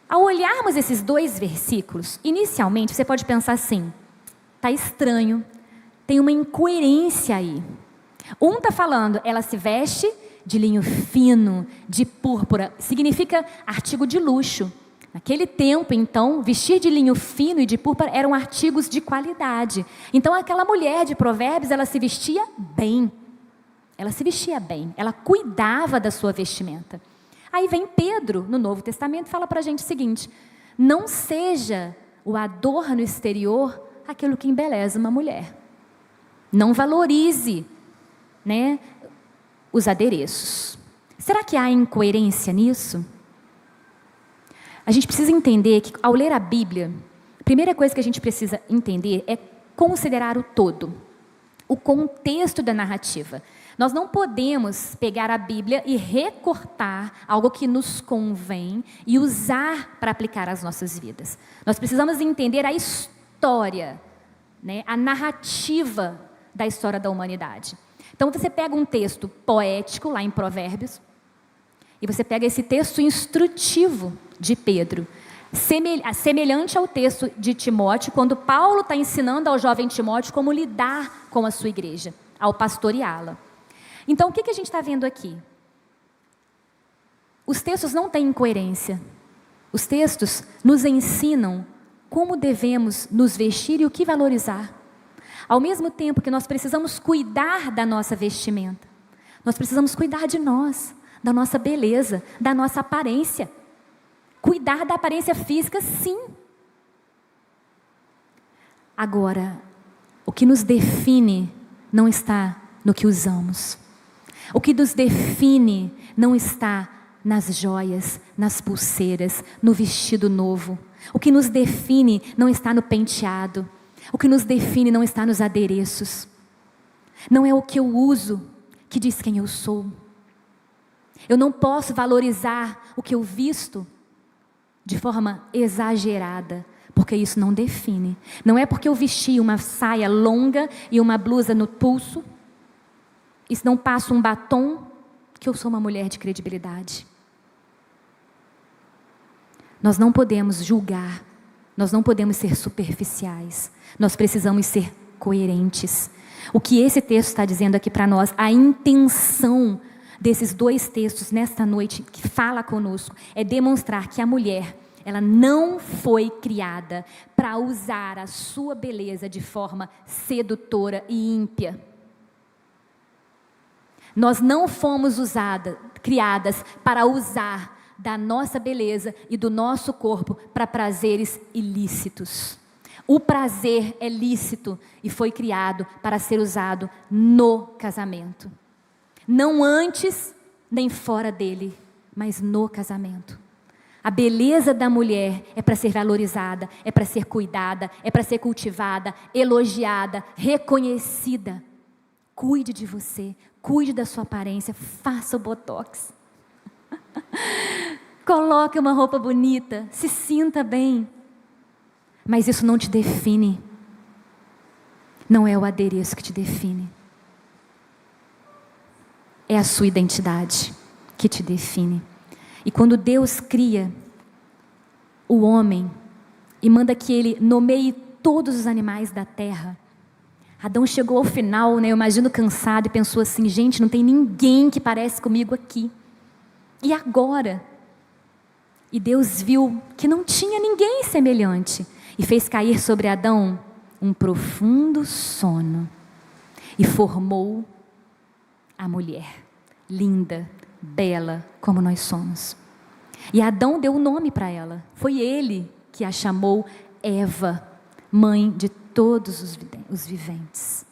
Ao olharmos esses 2 versículos, inicialmente você pode pensar assim: está estranho, tem uma incoerência aí. Um está falando, ela se veste de linho fino, de púrpura, significa artigo de luxo. Naquele tempo, então, vestir de linho fino e de púrpura eram artigos de qualidade. Então, aquela mulher de Provérbios, ela se vestia bem. Ela se vestia bem, ela cuidava da sua vestimenta. Aí vem Pedro, no Novo Testamento, e fala para a gente o seguinte: não seja o adorno exterior aquilo que embeleza uma mulher. Não valorize, os adereços. Será que há incoerência nisso? A gente precisa entender que, ao ler a Bíblia, a primeira coisa que a gente precisa entender é considerar o todo, o contexto da narrativa. Nós não podemos pegar a Bíblia e recortar algo que nos convém e usar para aplicar às nossas vidas. Nós precisamos entender a história, a narrativa da história da humanidade. Então você pega um texto poético, lá em Provérbios, e você pega esse texto instrutivo de Pedro, semelhante ao texto de Timóteo, quando Paulo está ensinando ao jovem Timóteo como lidar com a sua igreja, ao pastoreá-la. Então o que a gente está vendo aqui? Os textos não têm incoerência. Os textos nos ensinam como devemos nos vestir e o que valorizar. Ao mesmo tempo que nós precisamos cuidar da nossa vestimenta, nós precisamos cuidar de nós, da nossa beleza, da nossa aparência. Cuidar da aparência física, sim. Agora, o que nos define não está no que usamos. O que nos define não está nas joias, nas pulseiras, no vestido novo. O que nos define não está no penteado. O que nos define não está nos adereços. Não é o que eu uso que diz quem eu sou. Eu não posso valorizar o que eu visto de forma exagerada, porque isso não define. Não é porque eu vesti uma saia longa e uma blusa no pulso, e se não passo um batom, que eu sou uma mulher de credibilidade. Nós não podemos julgar, nós não podemos ser superficiais, nós precisamos ser coerentes. O que esse texto está dizendo aqui para nós, a intenção desses 2 textos nesta noite que fala conosco, é demonstrar que a mulher, ela não foi criada para usar a sua beleza de forma sedutora e ímpia. Nós não fomos criadas para usar da nossa beleza e do nosso corpo para prazeres ilícitos. O prazer é lícito e foi criado para ser usado no casamento. Não antes nem fora dele, mas no casamento. A beleza da mulher é para ser valorizada, é para ser cuidada, é para ser cultivada, elogiada, reconhecida. Cuide de você, cuide da sua aparência, faça o botox. Coloque uma roupa bonita, se sinta bem. Mas isso não te define. Não é o adereço que te define. É a sua identidade que te define. E quando Deus cria o homem e manda que ele nomeie todos os animais da terra, Adão chegou ao final, eu imagino cansado, e pensou assim: gente, não tem ninguém que parece comigo aqui. E agora? E Deus viu que não tinha ninguém semelhante e fez cair sobre Adão um profundo sono e formou a mulher, linda, bela como nós somos. E Adão deu o nome para ela. Foi ele que a chamou Eva, mãe de todos os viventes.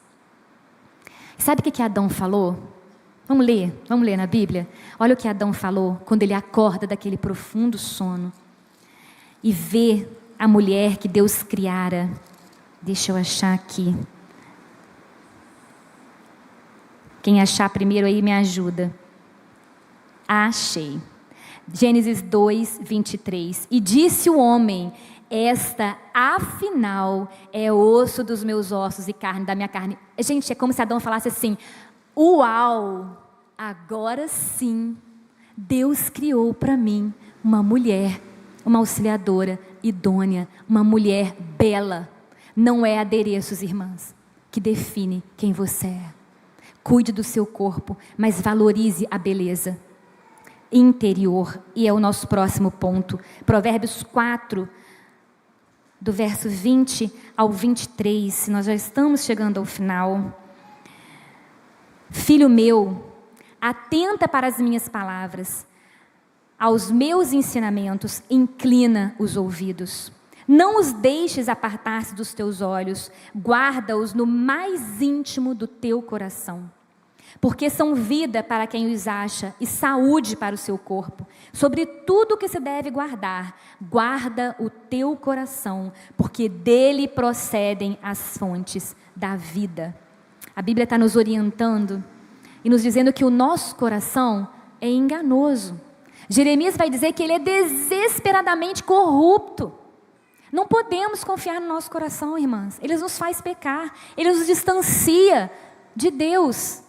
Sabe o que Adão falou? Vamos ler na Bíblia? Olha o que Adão falou quando ele acorda daquele profundo sono e vê a mulher que Deus criara. Deixa eu achar aqui. Quem achar primeiro aí me ajuda. Achei. Gênesis 2, 23. E disse o homem: esta, afinal, é osso dos meus ossos e carne da minha carne. Gente, é como se Adão falasse assim: uau, agora sim, Deus criou para mim uma mulher, uma auxiliadora idônea, uma mulher bela. Não é adereços, irmãs, que define quem você é. Cuide do seu corpo, mas valorize a beleza interior. E é o nosso próximo ponto. Provérbios 4, do verso 20 ao 23. Nós já estamos chegando ao final. Filho meu, atenta para as minhas palavras, aos meus ensinamentos, inclina os ouvidos. Não os deixes apartar-se dos teus olhos, guarda-os no mais íntimo do teu coração. Porque são vida para quem os acha e saúde para o seu corpo. Sobre tudo que se deve guardar, guarda o teu coração, porque dele procedem as fontes da vida. A Bíblia está nos orientando e nos dizendo que o nosso coração é enganoso. Jeremias vai dizer que ele é desesperadamente corrupto. Não podemos confiar no nosso coração, irmãs. Ele nos faz pecar, ele nos distancia de Deus.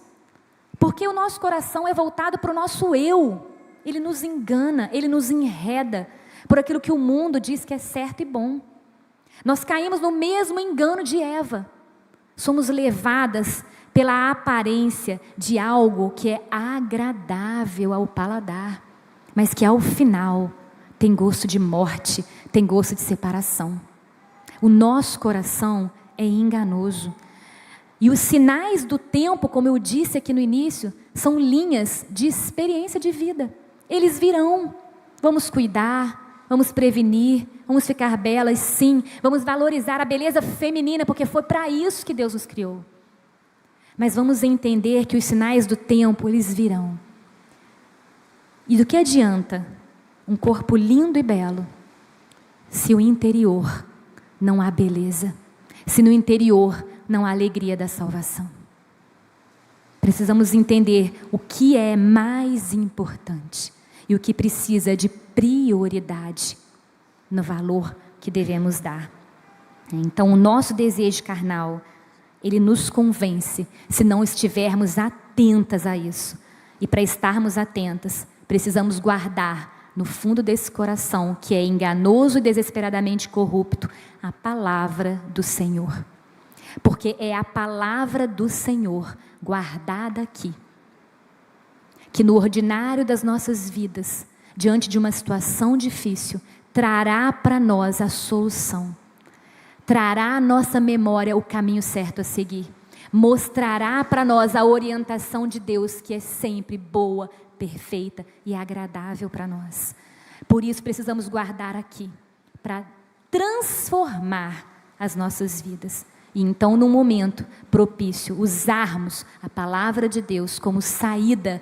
Porque o nosso coração é voltado para o nosso eu. Ele nos engana, ele nos enreda por aquilo que o mundo diz que é certo e bom. Nós caímos no mesmo engano de Eva. Somos levadas pela aparência de algo que é agradável ao paladar, mas que ao final tem gosto de morte, tem gosto de separação. O nosso coração é enganoso. E os sinais do tempo, como eu disse aqui no início, são linhas de experiência de vida. Eles virão. Vamos cuidar, vamos prevenir, vamos ficar belas, sim. Vamos valorizar a beleza feminina, porque foi para isso que Deus nos criou. Mas vamos entender que os sinais do tempo, eles virão. E do que adianta um corpo lindo e belo, se o interior não há beleza, se no interior não há alegria da salvação? Precisamos entender o que é mais importante e o que precisa de prioridade no valor que devemos dar. Então, o nosso desejo carnal, ele nos convence se não estivermos atentas a isso. E para estarmos atentas, precisamos guardar no fundo desse coração, que é enganoso e desesperadamente corrupto, a palavra do Senhor. Porque é a palavra do Senhor guardada aqui, que no ordinário das nossas vidas, diante de uma situação difícil, trará para nós a solução, trará à nossa memória o caminho certo a seguir, mostrará para nós a orientação de Deus, que é sempre boa, perfeita e agradável para nós. Por isso precisamos guardar aqui, para transformar as nossas vidas. E então, num momento propício, usarmos a palavra de Deus como saída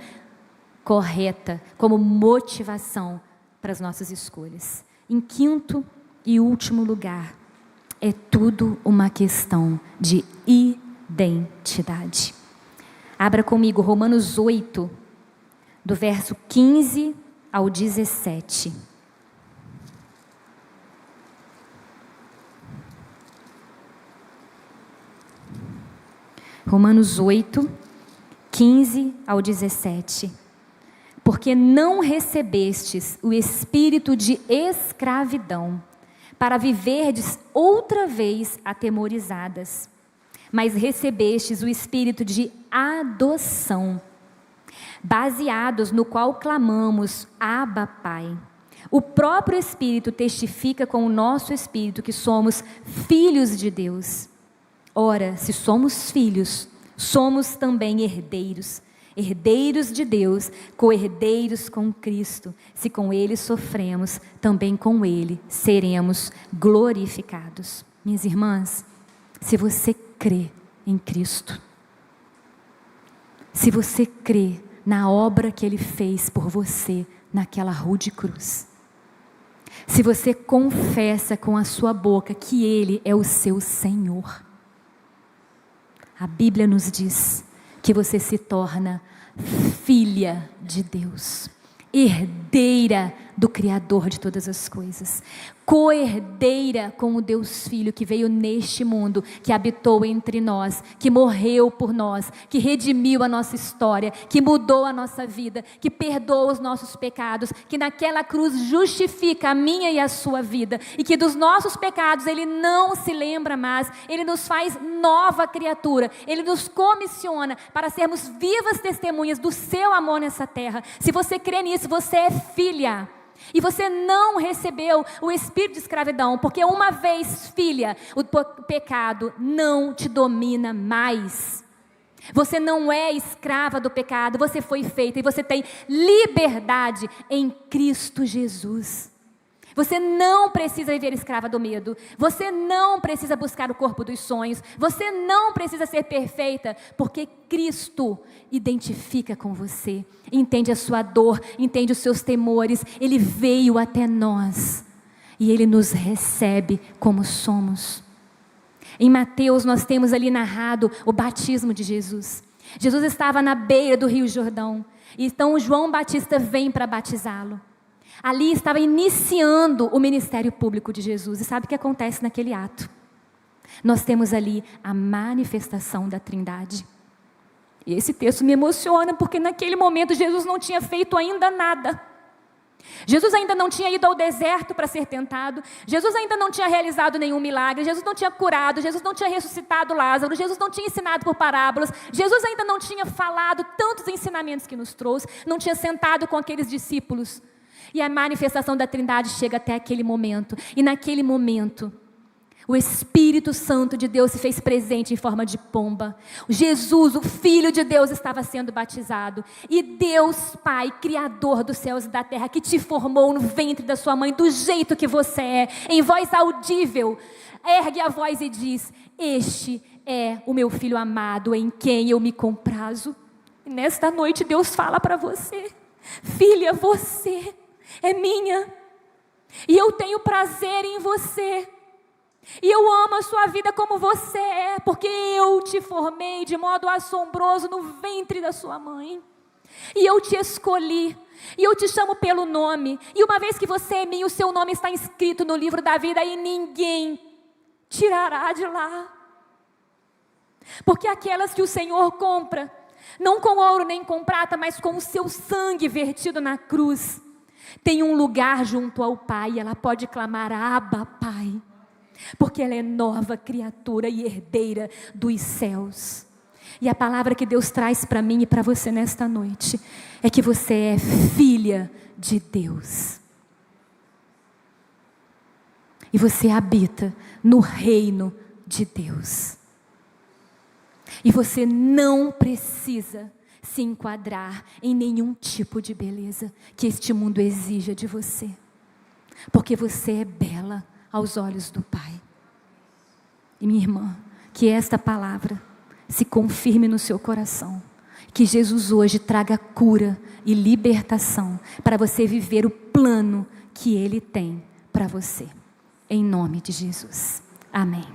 correta, como motivação para as nossas escolhas. Em quinto e último lugar, é tudo uma questão de identidade. Abra comigo Romanos 8, do verso 15 ao 17. Romanos 8, 15 ao 17. Porque não recebestes o espírito de escravidão, para viverdes outra vez atemorizadas, mas recebestes o espírito de adoção, baseados no qual clamamos, Abba, Pai. O próprio Espírito testifica com o nosso espírito que somos filhos de Deus. Ora, se somos filhos, somos também herdeiros, herdeiros de Deus, co-herdeiros com Cristo. Se com Ele sofremos, também com Ele seremos glorificados. Minhas irmãs, se você crê em Cristo, se você crê na obra que Ele fez por você naquela rude cruz, se você confessa com a sua boca que Ele é o seu Senhor, a Bíblia nos diz que você se torna filha de Deus, herdeira do Criador de todas as coisas, co-herdeira com o Deus Filho que veio neste mundo, que habitou entre nós, que morreu por nós, que redimiu a nossa história, que mudou a nossa vida, que perdoa os nossos pecados, que naquela cruz justifica a minha e a sua vida, e que dos nossos pecados Ele não se lembra mais, Ele nos faz nova criatura, Ele nos comissiona para sermos vivas testemunhas do seu amor nessa terra. Se você crê nisso, você é filha. E você não recebeu o espírito de escravidão, porque uma vez filha, o pecado não te domina mais. Você não é escrava do pecado, você foi feita e você tem liberdade em Cristo Jesus. Você não precisa viver escrava do medo, você não precisa buscar o corpo dos sonhos, você não precisa ser perfeita, porque Cristo identifica com você, entende a sua dor, entende os seus temores. Ele veio até nós e Ele nos recebe como somos. Em Mateus nós temos ali narrado o batismo de Jesus. Jesus estava na beira do Rio Jordão, e então João Batista vem para batizá-lo. Ali estava iniciando o ministério público de Jesus. E sabe o que acontece naquele ato? Nós temos ali a manifestação da Trindade. E esse texto me emociona, porque naquele momento Jesus não tinha feito ainda nada. Jesus ainda não tinha ido ao deserto para ser tentado. Jesus ainda não tinha realizado nenhum milagre. Jesus não tinha curado. Jesus não tinha ressuscitado Lázaro. Jesus não tinha ensinado por parábolas. Jesus ainda não tinha falado tantos ensinamentos que nos trouxe. Não tinha sentado com aqueles discípulos. E a manifestação da Trindade chega até aquele momento. E naquele momento, o Espírito Santo de Deus se fez presente em forma de pomba. Jesus, o Filho de Deus, estava sendo batizado. E Deus Pai, Criador dos céus e da terra, que te formou no ventre da sua mãe, do jeito que você é, em voz audível, ergue a voz e diz: este é o meu Filho amado, em quem eu me comprazo. E nesta noite Deus fala para você: filha, você é minha, e eu tenho prazer em você, e eu amo a sua vida como você é, porque eu te formei de modo assombroso no ventre da sua mãe, e eu te escolhi, e eu te chamo pelo nome, e uma vez que você é minha, o seu nome está inscrito no livro da vida, e ninguém tirará de lá, porque aquelas que o Senhor compra, não com ouro nem com prata, mas com o seu sangue vertido na cruz, tem um lugar junto ao Pai. Ela pode clamar: Abba, Pai, porque ela é nova criatura e herdeira dos céus. E a palavra que Deus traz para mim e para você nesta noite é que você é filha de Deus, e você habita no reino de Deus, e você não precisa se enquadrar em nenhum tipo de beleza que este mundo exija de você, porque você é bela aos olhos do Pai. E minha irmã, que esta palavra se confirme no seu coração, que Jesus hoje traga cura e libertação para você viver o plano que Ele tem para você, em nome de Jesus, amém.